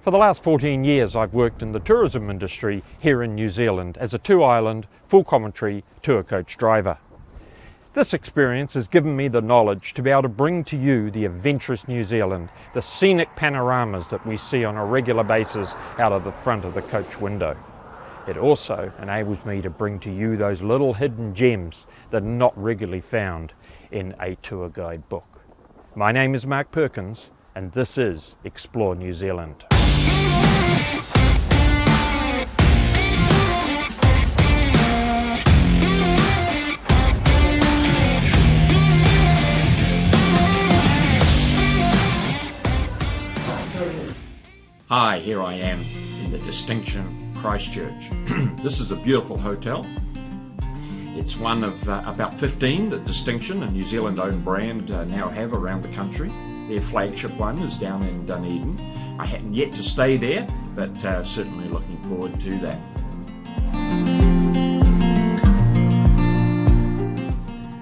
For the last 14 years I've worked in the tourism industry here in New Zealand as a two-island, full commentary tour coach driver. This experience has given me the knowledge to be able to bring to you the adventurous New Zealand, the scenic panoramas that we see on a regular basis out of the front of the coach window. It also enables me to bring to you those little hidden gems that are not regularly found in a tour guide book. My name is Mark Perkins and this is Explore New Zealand. Hi, here I am in the Distinction Christchurch. This is a beautiful hotel. It's one of about 15 that Distinction, a New Zealand-owned brand, now have around the country. Their flagship one is down in Dunedin. I haven't yet to stay there, but certainly looking forward to that.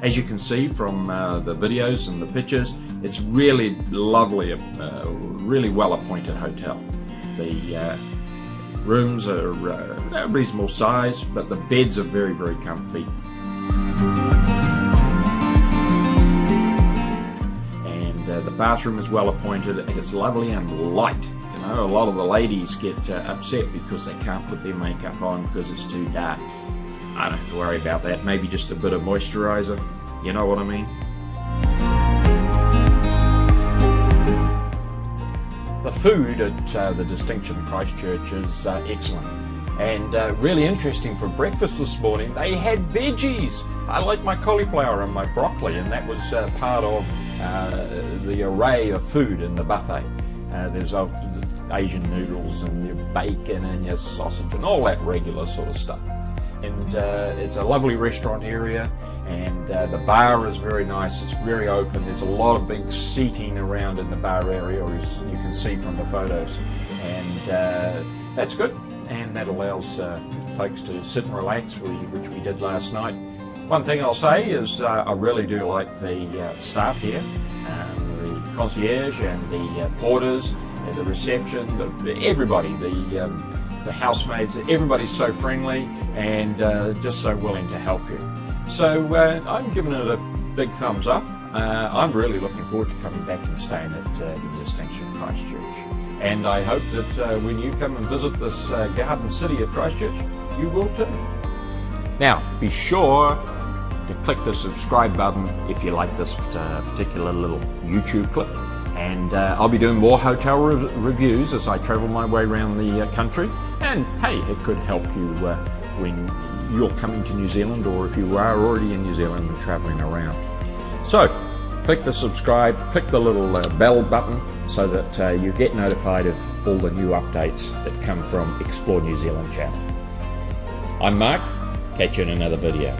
As you can see from the videos and the pictures, it's really lovely, really well-appointed hotel. The rooms are a reasonable size, but the beds are very, very comfy. And the bathroom is well appointed, and it's lovely and light. You know, a lot of the ladies get upset because they can't put their makeup on because it's too dark. I don't have to worry about that. Maybe just a bit of moisturizer. You know what I mean? The food at the Distinction Christchurch is excellent and really interesting. For breakfast this morning they had veggies. I like my cauliflower and my broccoli, and that was part of the array of food in the buffet. There's Asian noodles and your bacon and your sausage and all that regular sort of stuff. And it's a lovely restaurant area, and the bar is very nice. It's very open. There's a lot of big seating around in the bar area, as you can see from the photos, and that's good, and that allows folks to sit and relax, which we did last night. One thing I'll say is I really do like the staff here, the concierge and the porters, the reception, everybody, the housemaids, everybody's so friendly and just so willing to help you. So I'm giving it a big thumbs up. I'm really looking forward to coming back and staying at the Distinction Christchurch. And I hope that when you come and visit this garden city of Christchurch, you will too. Now, be sure to click the subscribe button if you like this particular little YouTube clip. And I'll be doing more hotel reviews as I travel my way around the country. And hey, it could help you when you're coming to New Zealand, or if you are already in New Zealand and traveling around. So click the subscribe, click the little bell button so that you get notified of all the new updates that come from Explore New Zealand channel. I'm Mark, catch you in another video.